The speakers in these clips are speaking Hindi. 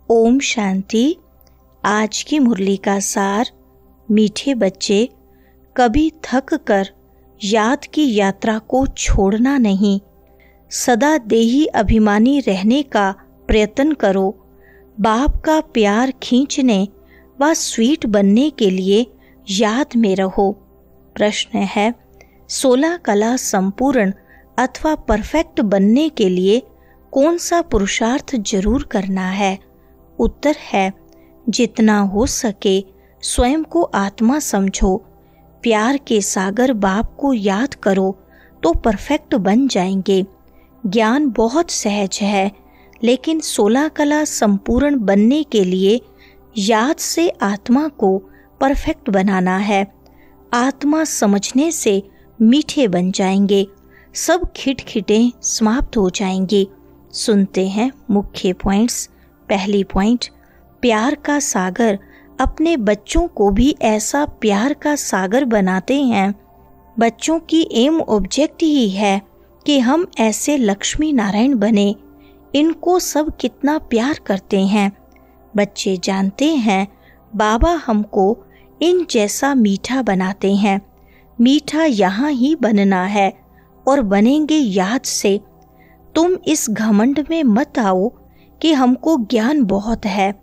ओम शांति। आज की मुरली का सार। मीठे बच्चे, कभी थक कर याद की यात्रा को छोड़ना नहीं। सदा देही अभिमानी रहने का प्रयत्न करो। बाप का प्यार खींचने व स्वीट बनने के लिए याद में रहो। प्रश्न है, 16 कला संपूर्ण अथवा परफेक्ट बनने के लिए कौन सा पुरुषार्थ जरूर करना है? उत्तर है, जितना हो सके स्वयं को आत्मा समझो। प्यार के सागर बाप को याद करो तो परफेक्ट बन जाएंगे। ज्ञान बहुत सहज है, लेकिन 16 कला संपूर्ण बनने के लिए याद से आत्मा को परफेक्ट बनाना है। आत्मा समझने से मीठे बन जाएंगे, सब खिटखिटें समाप्त हो जाएंगी। सुनते हैं मुख्य पॉइंट्स। पहली पॉइंट, प्यार का सागर अपने बच्चों को भी ऐसा प्यार का सागर बनाते हैं। बच्चों की एम ऑब्जेक्ट ही है कि हम ऐसे लक्ष्मी नारायण बने। इनको सब कितना प्यार करते हैं। बच्चे जानते हैं बाबा हमको इन जैसा मीठा बनाते हैं। मीठा यहाँ ही बनना है और बनेंगे याद से। तुम इस घमंड में मत आओ कि हमको ज्ञान बहुत है।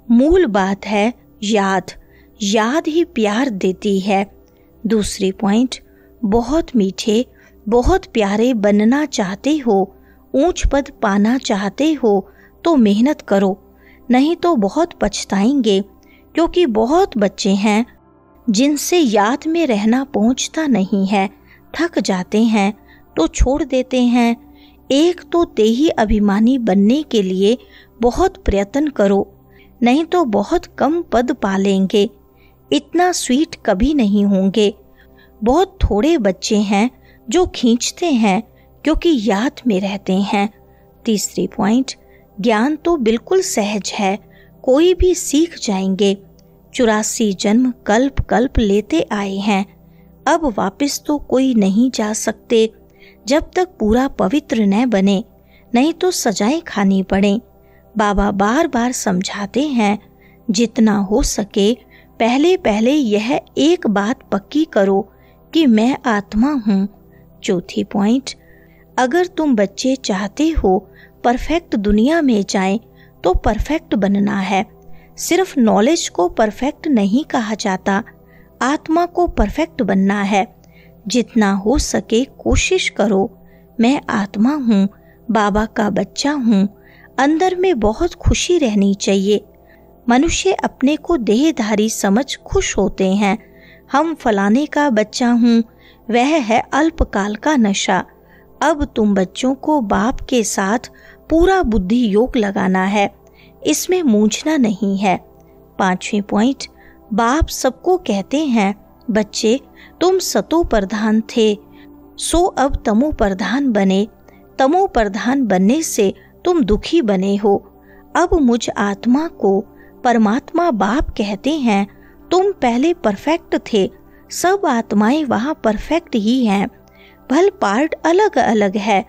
मूल बात है याद। याद ही प्यार देती है। दूसरी पॉइंट, बहुत मीठे बहुत प्यारे बनना चाहते हो, ऊंच पद पाना चाहते हो तो मेहनत करो, नहीं तो बहुत पछताएंगे। क्योंकि बहुत बच्चे हैं जिनसे याद में रहना पहुंचता नहीं है, थक जाते हैं तो छोड़ देते हैं। एक तो देही अभिमानी बनने के लिए बहुत प्रयत्न करो, नहीं तो बहुत कम पद पालेंगे। इतना स्वीट कभी नहीं होंगे। बहुत थोड़े बच्चे हैं जो खींचते हैं क्योंकि याद में रहते हैं। तीसरी पॉइंट, ज्ञान तो बिल्कुल सहज है, कोई भी सीख जाएंगे। 84 जन्म कल्प कल्प लेते आए हैं, अब वापस तो कोई नहीं जा सकते जब तक पूरा पवित्र न बने, नहीं तो सजाएं खानी पड़े। बाबा बार बार समझाते हैं, जितना हो सके पहले पहले यह एक बात पक्की करो कि मैं आत्मा हूँ। चौथी पॉइंट, अगर तुम बच्चे चाहते हो परफेक्ट दुनिया में जाएं तो परफेक्ट बनना है। सिर्फ नॉलेज को परफेक्ट नहीं कहा जाता, आत्मा को परफेक्ट बनना है। जितना हो सके कोशिश करो। मैं आत्मा हूँ, बाबा का बच्चा हूँ। अंदर में बहुत खुशी रहनी चाहिए। मनुष्य अपने को देहधारी समझ खुश होते हैं। हम फलाने का बच्चा हूँ, वह है अल्पकाल का नशा। अब तुम बच्चों को बाप के साथ पूरा बुद्धि योग लगाना है, इसमें मूंझना नहीं है। पांचवी पॉइंट, बाप सबको कहते हैं, बच्चे तुम सतो प्रधान थे, सो अब तमो प्रधान बने। तमो प्रधान बनने से तुम दुखी बने हो। अब मुझ आत्मा को परमात्मा बाप कहते हैं, तुम पहले परफेक्ट थे। सब आत्माएं वहाँ परफेक्ट ही हैं, भल पार्ट अलग अलग है,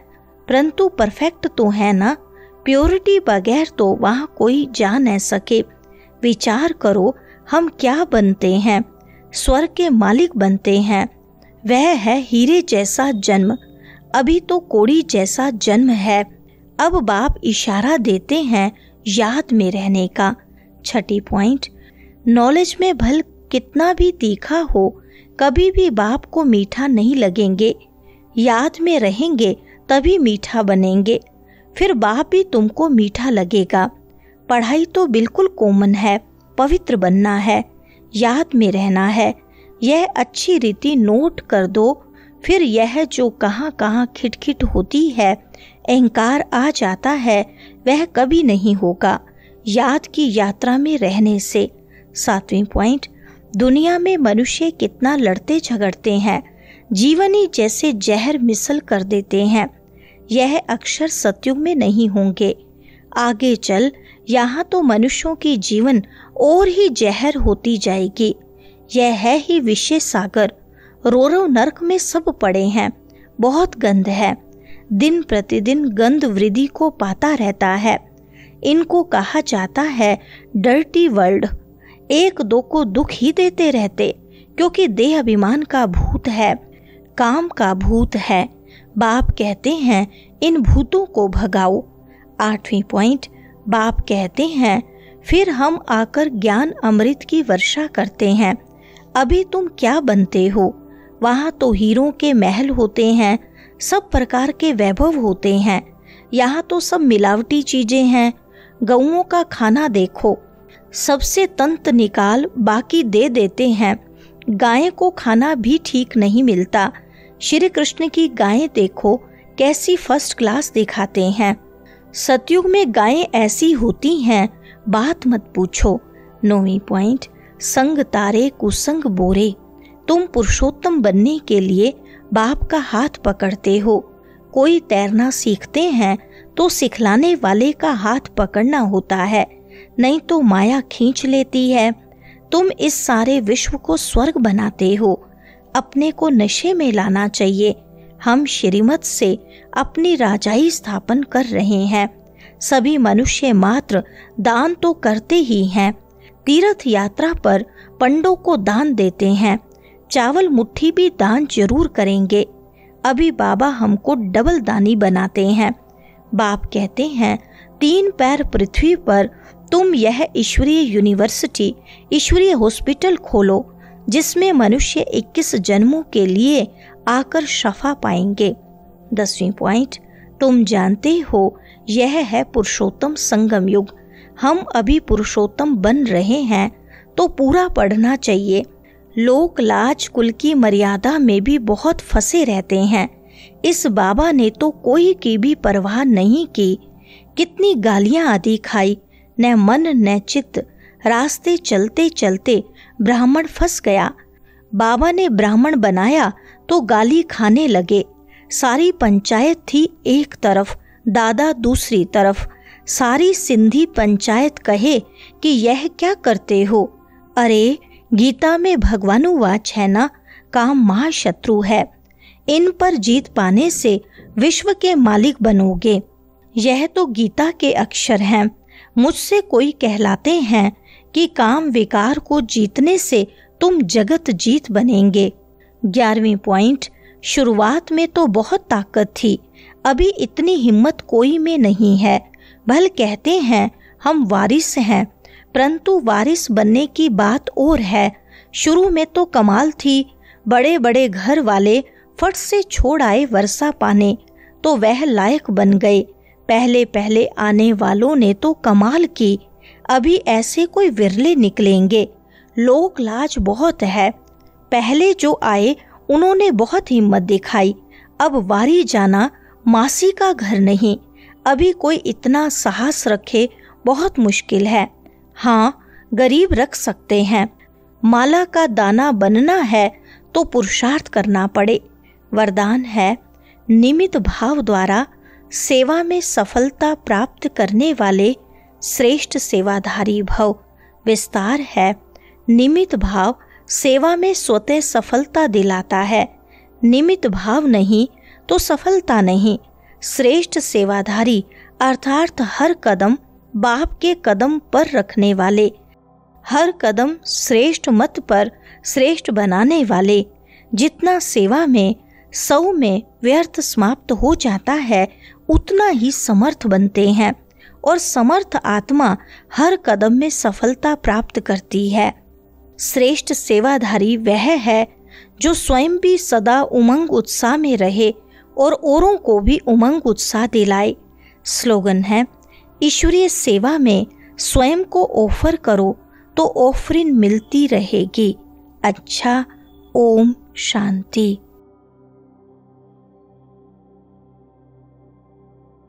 परंतु परफेक्ट तो है ना। प्योरिटी बगैर तो वहाँ कोई जा न सके। विचार करो, हम क्या बनते हैं? स्वर्ग के मालिक बनते हैं। वह है हीरे जैसा जन्म, अभी तो कोड़ी जैसा जन्म है। अब बाप इशारा देते हैं याद में रहने का। छठी पॉइंट, नॉलेज में भल कितना भी तीखा हो, कभी भी बाप को मीठा नहीं लगेंगे। याद में रहेंगे तभी मीठा बनेंगे, फिर बाप भी तुमको मीठा लगेगा। पढ़ाई तो बिल्कुल कॉमन है, पवित्र बनना है, याद में रहना है। यह अच्छी रीति नोट कर दो, फिर यह जो कहाँ कहाँ खिटखिट होती है, अहंकार आ जाता है, वह कभी नहीं होगा याद की यात्रा में रहने से। सातवीं पॉइंट, दुनिया में मनुष्य कितना लड़ते झगड़ते हैं, जीवन ही जैसे जहर मिसल कर देते हैं। यह अक्षर सतयुग में नहीं होंगे। आगे चल यहाँ तो मनुष्यों की जीवन और ही जहर होती जाएगी। यह है ही विषय सागर। रो नरक में सब पड़े हैं, बहुत गंध है। दिन प्रतिदिन गंध वृद्धि को पाता रहता है। इनको कहा जाता है डर्टी वर्ल्ड। एक दो को दुख ही देते रहते, क्योंकि देह अभिमान का भूत है, काम का भूत है। बाप कहते हैं इन भूतों को भगाओ। 8वीं पॉइंट, बाप कहते हैं फिर हम आकर ज्ञान अमृत की वर्षा करते हैं। अभी तुम क्या बनते हो? वहाँ तो हीरों के महल होते हैं, सब प्रकार के वैभव होते हैं। यहाँ तो सब मिलावटी चीजें हैं। गऊओं का खाना देखो, सबसे तंत निकाल बाकी दे देते हैं। गाय को खाना भी ठीक नहीं मिलता। श्री कृष्ण की गायें देखो कैसी फर्स्ट क्लास दिखाते हैं। सतयुग में गायें ऐसी होती हैं, बात मत पूछो। 9वीं पॉइंट, संग तारे कुसंग बोरे। तुम पुरुषोत्तम बनने के लिए बाप का हाथ पकड़ते हो। कोई तैरना सीखते हैं तो सिखलाने वाले का हाथ पकड़ना होता है, नहीं तो माया खींच लेती है। तुम इस सारे विश्व को स्वर्ग बनाते हो। अपने को नशे में लाना चाहिए। हम श्रीमत से अपनी राजाई स्थापन कर रहे हैं। सभी मनुष्य मात्र दान तो करते ही हैं। तीर्थ यात्रा पर पंडों को दान देते हैं, चावल मुट्ठी भी दान जरूर करेंगे। अभी बाबा हमको डबल दानी बनाते हैं। बाप कहते हैं 3 पैर पृथ्वी पर तुम यह ईश्वरीय यूनिवर्सिटी, ईश्वरीय हॉस्पिटल खोलो, जिसमें मनुष्य 21 जन्मों के लिए आकर शफा पाएंगे। 10वीं पॉइंट, तुम जानते हो यह है पुरुषोत्तम संगम युग। हम अभी पुरुषोत्तम बन रहे हैं तो पूरा पढ़ना चाहिए। लोक लाज कुल की मर्यादा में भी बहुत फंसे रहते हैं। इस बाबा ने तो कोई की भी परवाह नहीं की। कितनी गालियां आदि खाई, न मन न चित्त। रास्ते चलते चलते ब्राह्मण फंस गया। बाबा ने ब्राह्मण बनाया तो गाली खाने लगे। सारी पंचायत थी एक तरफ, दादा दूसरी तरफ। सारी सिंधी पंचायत कहे कि यह क्या करते हो? अरे गीता में भगवानुवाच है ना, काम महाशत्रु है। इन पर जीत पाने से विश्व के मालिक बनोगे। यह तो गीता के अक्षर हैं। मुझसे कोई कहलाते हैं कि काम विकार को जीतने से तुम जगत जीत बनेंगे। 11वीं पॉइंट, शुरुआत में तो बहुत ताकत थी, अभी इतनी हिम्मत कोई में नहीं है। भल कहते हैं हम वारिस हैं, परंतु वारिस बनने की बात और है। शुरू में तो कमाल थी, बड़े बड़े घर वाले फट से छोड़ आए वर्षा पाने, तो वह लायक बन गए। पहले पहले आने वालों ने तो कमाल की, अभी ऐसे कोई विरले निकलेंगे। लोक लाज बहुत है। पहले जो आए उन्होंने बहुत हिम्मत दिखाई। अब वारी जाना मासी का घर नहीं। अभी कोई इतना साहस रखे बहुत मुश्किल है। हाँ, गरीब रख सकते हैं। माला का दाना बनना है तो पुरुषार्थ करना पड़े। वरदान है, निमित्त भाव द्वारा सेवा में सफलता प्राप्त करने वाले श्रेष्ठ सेवाधारी भव। विस्तार है, निमित्त भाव सेवा में स्वतः सफलता दिलाता है। निमित्त भाव नहीं तो सफलता नहीं। श्रेष्ठ सेवाधारी अर्थात हर कदम बाप के कदम पर रखने वाले, हर कदम श्रेष्ठ मत पर श्रेष्ठ बनाने वाले। जितना सेवा में 100 में व्यर्थ समाप्त हो जाता है, उतना ही समर्थ बनते हैं और समर्थ आत्मा हर कदम में सफलता प्राप्त करती है। श्रेष्ठ सेवाधारी वह है जो स्वयं भी सदा उमंग उत्साह में रहे और औरों को भी उमंग उत्साह दिलाए। स्लोगन है, ईश्वरीय सेवा में स्वयं को ऑफर करो तो ऑफरिंग मिलती रहेगी। अच्छा, ओम शांति।